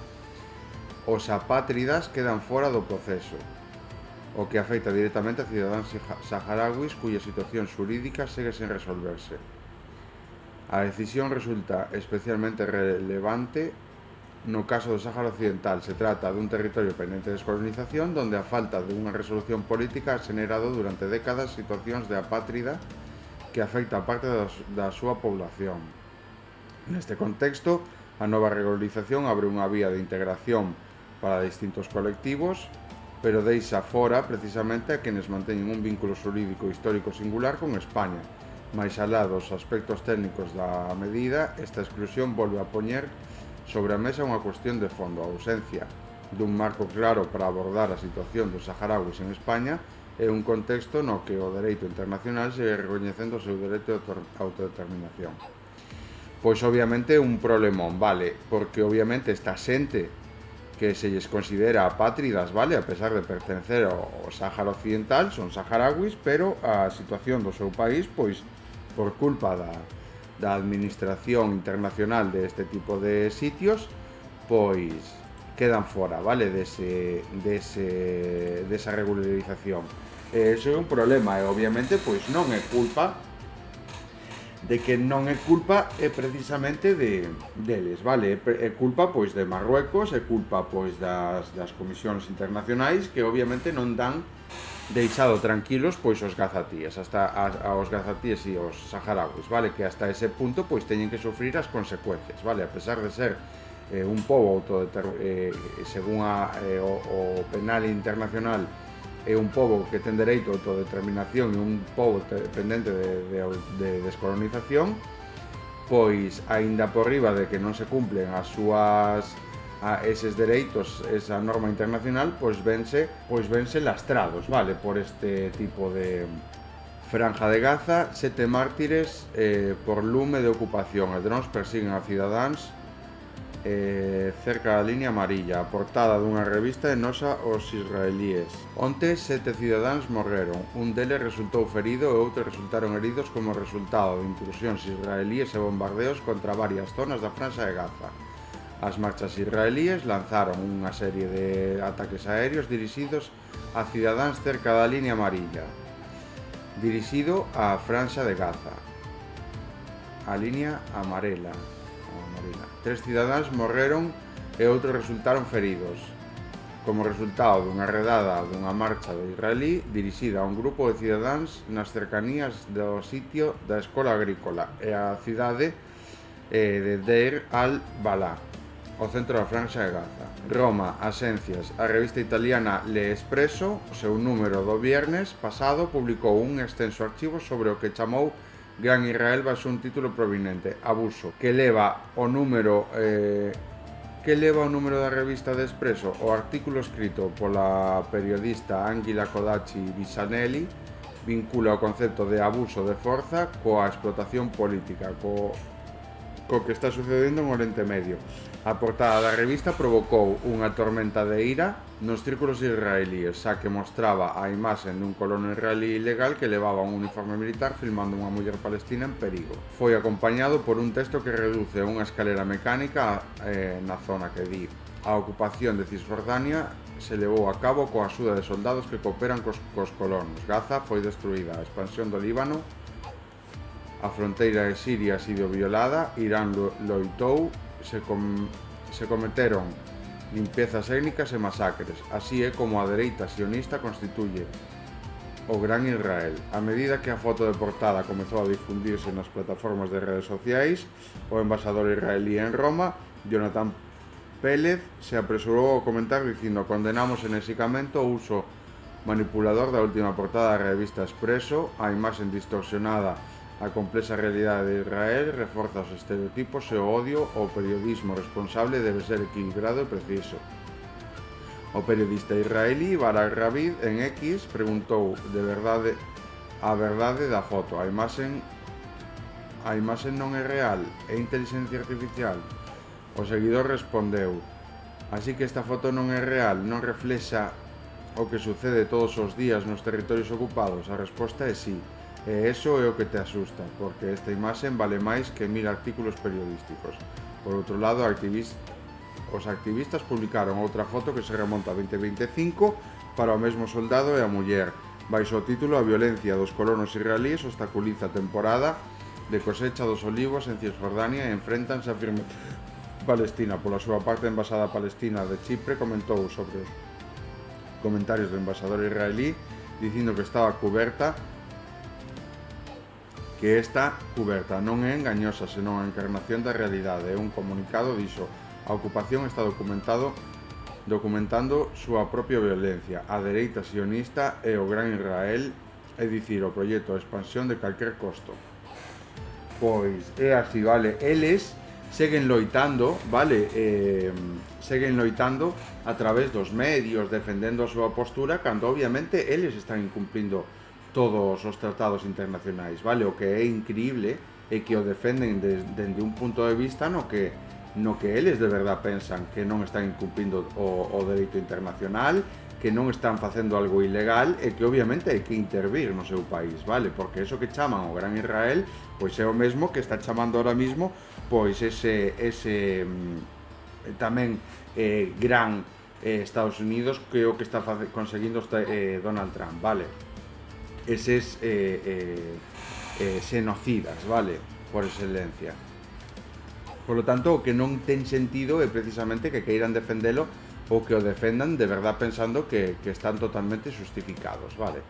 Os apátridas quedan fora do proceso, o que afecta directamente a cidadáns saharauis cuya situación xurídica segue sen resolverse. A decisión resulta especialmente relevante no caso do Sáhara Occidental. Se trata dun territorio pendente de descolonización donde a falta de unha resolución política ha generado durante décadas situacións de apátrida que afecta a parte da súa población. Neste contexto, a nova regularización abre unha vía de integración para distintos colectivos, pero deixa fora precisamente a quenes manteñen un vínculo xurídico histórico singular con España. Mais alá dos aspectos técnicos da medida, esta exclusión volve a poñer sobre a mesa unha cuestión de fondo: a ausencia dun marco claro para abordar a situación dos saharauis en España e un contexto no que o dereito internacional segue recoñecendo o seu dereito de autodeterminación. pois obviamente un problemón, vale, porque obviamente esta xente que se lles considera apátridas, vale, a pesar de pertencer ao Sáhara Occidental, son saharauis, pero a situación do seu país, pois, por culpa da administración internacional deste tipo de sitios, pois quedan fora, vale, desa regularización. Eso é un problema e obviamente pois non é culpa precisamente deles, vale, é culpa pois de Marruecos, é culpa pois das comisións internacionais que obviamente non dan deixado tranquilos pois os gazatíes, hasta aos gazatíes e os saharauis, vale, que hasta ese punto pois teñen que sufrir as consecuencias, vale, a pesar de ser un pobo según o penal internacional é un pobo que ten dereito a autodeterminación e un pobo dependente de descolonización, pois aínda por riba de que non se cumplen eses dereitos, esa norma internacional, pois vense lastrados, vale, por este tipo de Franja de Gaza, 7 mártires por lume de ocupación. Os drons persiguen a cidadáns cerca da liña amarilla. A portada dunha revista enosa os israelíes. Onte 7 cidadáns morreron, un deles resultou ferido e outros resultaron heridos como resultado de intrusións israelíes e bombardeos contra varias zonas da Franja de Gaza. As marchas israelíes lanzaron unha serie de ataques aéreos dirixidos a cidadáns cerca da liña amarilla, dirixido á Franja de Gaza, a liña amarela. 3 cidadáns morreron e outros resultaron feridos como resultado dunha redada dunha marcha de israelí dirixida a un grupo de cidadáns nas cercanías do sitio da escola agrícola e a cidade de Deir al-Balá, o centro da Franja de Gaza. Roma, Asencias. A revista italiana L'Espresso, o seu número do viernes pasado, publicou un extenso archivo sobre o que chamou Gran Israel baixo un título prominente, Abuso, que leva o número da revista de Espresso, o artículo escrito pola periodista Angela Codacci Bisanelli, vincula o concepto de abuso de forza coa explotación política, co que está sucedendo en Oriente Medio. A portada da revista provocou unha tormenta de ira nos círculos israelíes, xa que mostraba a imaxe dun colono israelí ilegal que levaba un uniforme militar filmando unha muller palestina en perigo. Foi acompañado por un texto que reduce unha escalera mecánica na zona que di: a ocupación de Cisjordania se levou a cabo coa axuda de soldados que cooperan cos colonos. Gaza foi destruída, a expansión do Líbano, a fronteira de Siria ha sido violada, Irán loitou, se cometeron limpiezas étnicas e masacres. Así é como a dereita sionista constituye o Gran Israel. A medida que a foto de portada comezou a difundirse nas plataformas de redes sociais, o embaixador israelí en Roma, Jonathan Pérez, se apresurou a comentar dicindo: condenamos enésicamente o uso manipulador da última portada da revista Espresso, a imaxe distorsionada, a complexa realidade de Israel reforza os estereotipos e o odio. O periodismo responsable debe ser equilibrado e preciso. O periodista israelí Barak Ravid en X preguntou a verdade da foto. A imaxe non é real, é inteligencia artificial. O seguidor respondeu: así que esta foto non é real, non reflexa o que sucede todos os días nos territorios ocupados. A resposta é sí. E iso é o que te asusta, porque esta imaxe vale máis que 1000 artículos periodísticos. Por outro lado, os activistas publicaron outra foto que se remonta a 2025 para o mesmo soldado e a muller, baixo o título: a violencia dos colonos israelíes obstaculiza a temporada de cosecha dos olivos en Cisjordania e enfréntanse a firme Palestina. Pola súa parte, a embaixada palestina de Chipre comentou sobre os comentarios do embaixador israelí, dicindo que esta cuberta non é engañosa, senón a encarnación da realidade. É un comunicado, dixo: a ocupación está documentando súa propia violencia. A dereita sionista e o Gran Israel, é dicir, o proxecto de expansión de calquer costo. Pois é así, vale, eles seguen loitando, vale, seguen loitando a través dos medios, defendendo a súa postura, cando obviamente eles están incumplindo todos os tratados internacionais, vale? O que é increíble e que o defenden dende un punto de vista no que eles de verdad pensan que non están incumplindo o dereito internacional, que non están facendo algo ilegal e que obviamente hai que intervir no seu país, vale? Porque eso que chaman o Gran Israel, pois é o mesmo que está chamando ahora mismo pois ese tamén gran Estados Unidos, que é o que está conseguindo Donald Trump, vale? Eses xenocidas, vale? Por excelencia. Por lo tanto, o que non ten sentido é precisamente que queiran defendelo ou que o defendan de verdad pensando que están totalmente justificados, vale?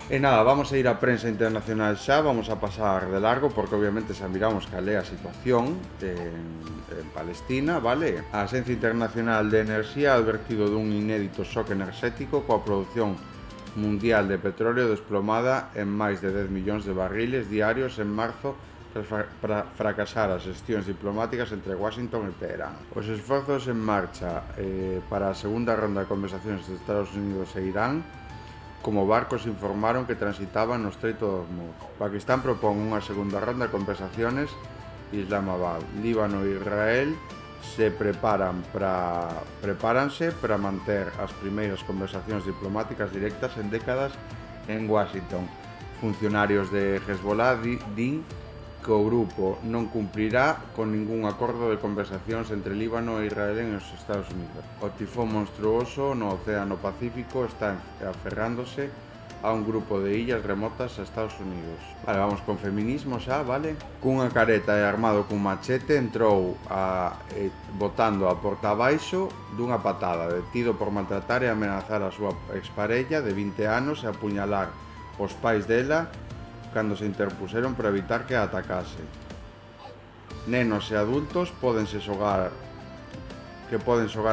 E nada, vamos a ir á prensa internacional xa, vamos a pasar de largo porque obviamente xa miramos cal é a situación en Palestina, vale? A Axencia Internacional de Enerxía ha advertido dun inédito xoque enerxético coa produción mundial de petróleo desplomada en máis de 10 millóns de barriles diarios en marzo para fracasar as xestións diplomáticas entre Washington e Teherán. Os esforzos en marcha para a segunda ronda de conversacións de Estados Unidos e Irán como barcos informaron que transitaban no Estreito de Hormuz. Pakistán propón unha segunda ronda de conversaciones. Islamabad, Líbano e Israel prepáranse para manter as primeiras conversacións diplomáticas directas en décadas en Washington. Funcionarios de Hezbollah din que o grupo non cumprirá con ningún acordo de conversacións entre Líbano e Israel en os Estados Unidos. O tifón monstruoso no Océano Pacífico está aferrándose a un grupo de illas remotas a Estados Unidos. Vale, vamos con feminismo xa, vale? Cunha careta e armado cun machete entrou botando a porta abaixo dunha patada, detido por maltratar e amenazar a súa exparella de 20 anos e apuñalar os pais dela cando se interpuseron para evitar que a atacase. Nenos e adultos poden xogar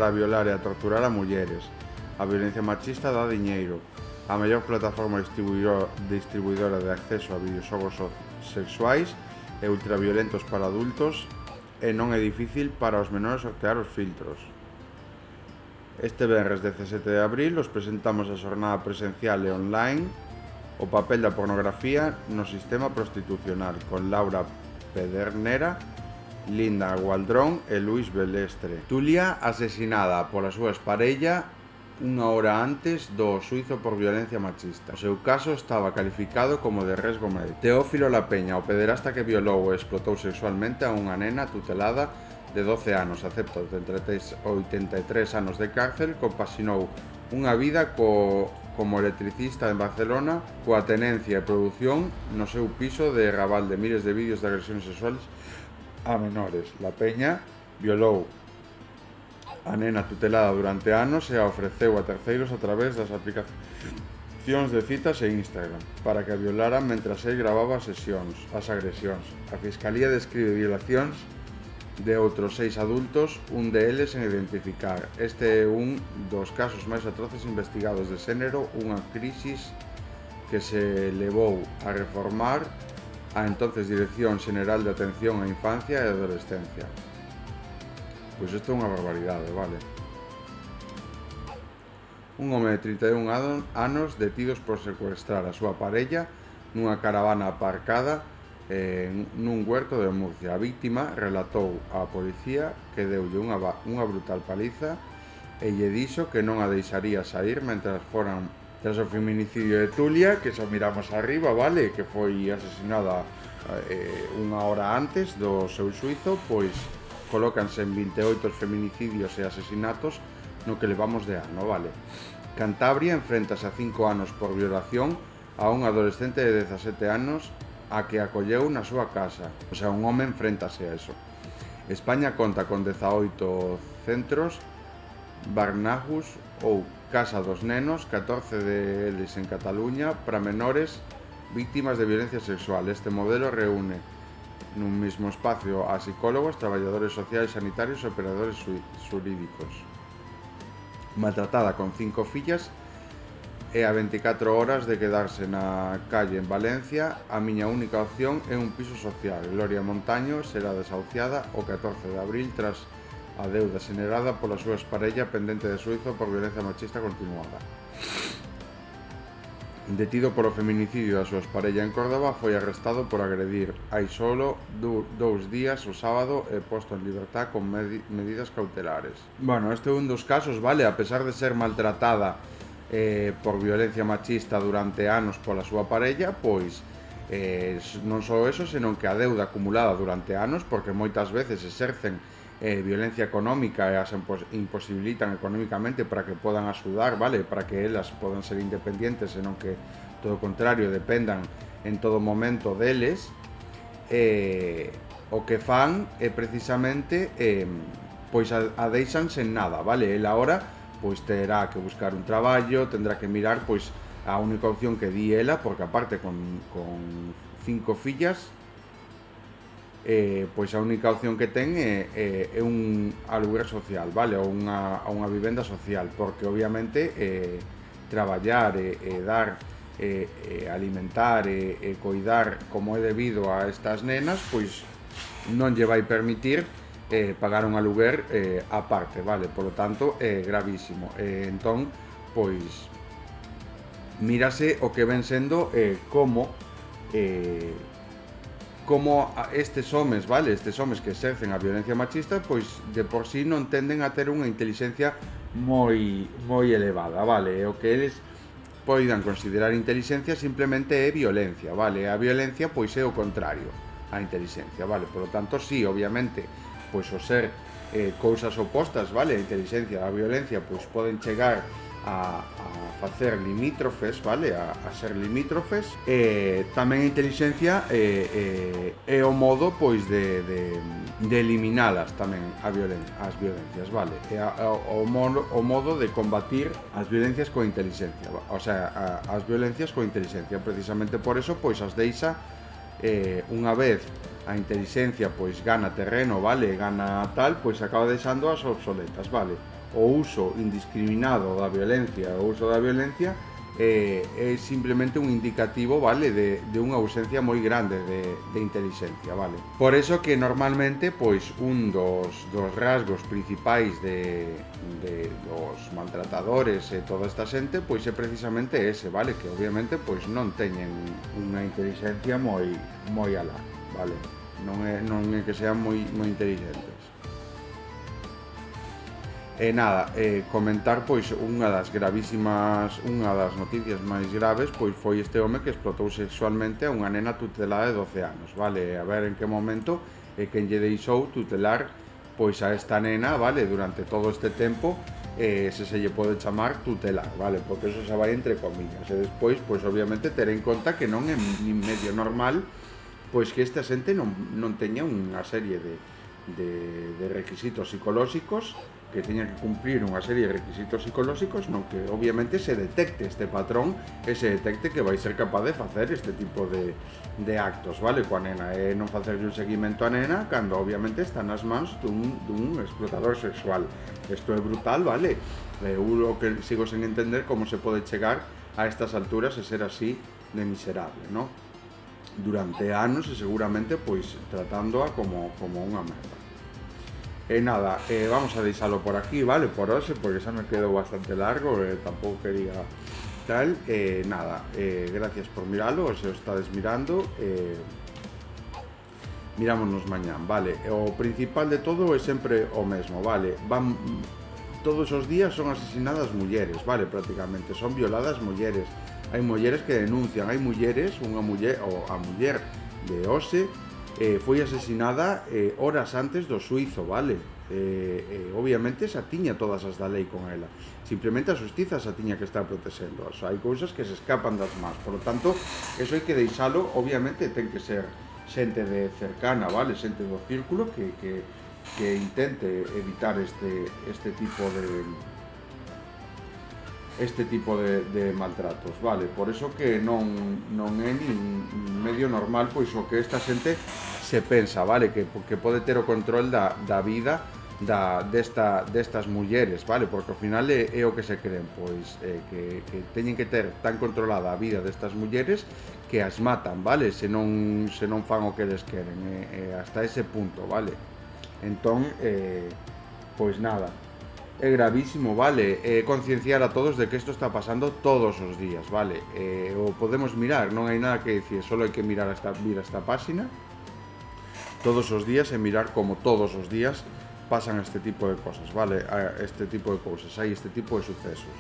a violar e a torturar a mulleres. A violencia machista dá diñeiro. A mellor plataforma distribuidora de acceso a videoxogos sexuais e ultraviolentos para adultos, e non é difícil para os menores sortear os filtros. Este venres 17 de abril os presentamos a xornada presencial e online O papel da pornografía no sistema prostitucional, con Laura Pedernera, Linda Gualdrón e Luis Belestre. Tulia asesinada pola súa exparella unha hora antes do xuízo por violencia machista. O seu caso estaba calificado como de riesgo médico. Teófilo Lapeña, o pederasta que violou e explotou sexualmente a unha nena tutelada de 12 anos, acepta 83 anos de cárcel, compaxinou unha vida como electricista en Barcelona coa tenencia e produción no seu piso de Raval de miles de vídeos de agresións sexuales a menores. La Peña violou a nena tutelada durante anos e a ofreceu a terceiros a través das aplicacións de citas e Instagram para que a violaran mentras el gravaba as agresións. A Fiscalía describe violacións de outros 6 adultos, un deles en identificar. Este é un dos casos máis atroces investigados de xénero, unha crisis que se levou a reformar a entonces Dirección Xeneral de Atención á Infancia e Adolescencia. Pois isto é unha barbaridade, vale? Un home de 31 anos detidos por secuestrar a súa parella nunha caravana aparcada nun huerto de Murcia. A víctima relatou á policía que deulle unha brutal paliza e lle dixo que non a deixaría sair mentras foran. Tras o feminicidio de Tulia, que xa miramos arriba, vale, que foi asesinada unha hora antes do seu xuízo, pois colócanse en 28 feminicidios e asesinatos no que levamos de ano, vale. Cantabria enfréntase a 5 anos por violación a un adolescente de 17 anos a que acolleu na súa casa. O sea, un home enfréntase a eso. España conta con 18 centros Barnahus ou Casa dos Nenos, 14 deles en Cataluña, para menores víctimas de violencia sexual. Este modelo reúne nun mismo espacio a psicólogos, traballadores sociais, sanitarios e operadores xurídicos. Maltratada con 5 fillas e a 24 horas de quedarse na calle en Valencia, a miña única opción é un piso social. Gloria Montaño será desahuciada o 14 de abril tras a deuda xenerada pola súa exparella pendente de xuízo por violencia machista continuada. detido polo feminicidio da súa parella en Córdoba, foi arrestado por agredir hai solo 2 días o sábado e posto en libertad con medidas cautelares. Bueno, este é un dos casos, vale, a pesar de ser maltratada por violencia machista durante anos pola súa parella, pois non só eso, senón que a deuda acumulada durante anos, porque moitas veces exercen violencia económica e as imposibilitan económicamente para que podan axudar, vale, para que elas podan ser independientes, senón que todo o contrario dependan en todo momento deles, o que fan é precisamente pois a deixan sen nada, vale, ela ahora pois terá que buscar un traballo, tendrá que mirar pois a única opción que di ela, porque aparte con 5 fillas, pois a única opción que ten é un aluguer social, vale, ou unha vivenda social, porque obviamente traballar e dar alimentar e coidar como é debido a estas nenas, pois non lle vai permitir pagar un aluguer aparte, vale, polo tanto é gravísimo. Entón, pois mírase o que ven sendo como estes homes, vale, estes homes que exercen a violencia machista, pois de por sí non tenden a ter unha inteligencia moi elevada, vale, o que eles poidan considerar inteligencia simplemente é violencia, vale, a violencia pois é o contrario á inteligencia, vale, polo tanto, sí, obviamente, pois o ser cousas opostas, vale, a inteligencia e a violencia pois poden chegar a facer limítrofes, vale, a ser limítrofes, tamén a inteligencia é o modo pois de eliminalas tamén as violencias, vale, é o modo de combatir as violencias coa inteligencia, o sea, as violencias coa inteligencia, precisamente por eso pois as deixa unha vez a inteligencia pois gana terreno, vale, gana tal, pois acaba deixando as obsoletas, vale. O uso indiscriminado da violencia, o uso da violencia é simplemente un indicativo, vale, de unha ausencia moi grande de inteligencia, vale. Por eso que normalmente, pois, un dos rasgos principais dos maltratadores e toda esta xente, pois é precisamente ese, vale, que obviamente pois non teñen unha inteligencia moi alá, vale. Non é que sean moi inteligentes. E nada, comentar pois unha das noticias máis graves pois foi este home que explotou sexualmente a unha nena tutelada de 12 anos, vale, a ver en que momento quen lle deixou tutelar pois a esta nena, vale, durante todo este tempo, se lle pode chamar tutelar, vale, porque eso se vai entre comillas, e despois, pois obviamente ter en conta que non é nin medio normal pois que esta xente non teña unha serie de requisitos psicolóxicos, que teña que cumplir unha serie de requisitos psicolóxicos, non que obviamente se detecte este patrón e se detecte que vai ser capaz de facer este tipo de actos, vale, coa nena, e non facerlle un seguimento a nena cando obviamente está nas mans dun explotador sexual. Isto é brutal, vale, o que sigo sen entender como se pode chegar a estas alturas e ser así de miserable, non? Durante anos e seguramente pois tratándoa como unha merda. E nada, vamos a deixalo por aquí, vale, por hoxe, porque xa me quedo bastante largo, tampouco quería tal, nada, gracias por miralo, se o estades mirando, mirámonos mañán, vale, o principal de todo é sempre o mesmo, vale, todos os días son asesinadas mulleres, vale, prácticamente, son violadas mulleres, hai mulleres que denuncian, hai mulleres, a muller de Ose, foi asesinada horas antes do suizo, vale? Obviamente xa tiña todas as da lei con ela, simplemente a xustiza xa tiña que estar protexendo, hai cousas que se escapan das mans, por lo tanto, eso hai que deixalo, obviamente ten que ser xente de cercana, vale? Xente do círculo que intente evitar este tipo de maltratos, vale? Por eso que non é nin medio normal pois o que esta xente se pensa, vale? Que pode ter o control da vida destas mulleres, vale? Porque ao final é o que se creen, pois que teñen que ter tan controlada a vida destas mulleres que as matan, vale? Se non fan o que eles queren, hasta ese punto, vale? Entón, pois nada, É gravísimo, vale? Concienciar a todos de que isto está pasando todos os días, vale? O podemos mirar, non hai nada que decir, solo hai que mirar vir a esta página todos os días e mirar como todos os días pasan este tipo de cosas, vale? Este tipo de cousas, hai este tipo de sucesos.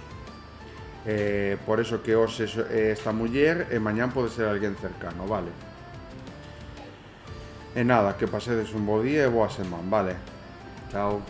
Por eso que hoxe esta muller e mañán pode ser alguén cercano, vale? E nada, que pasedes un bo día e boa semana, vale? Chao.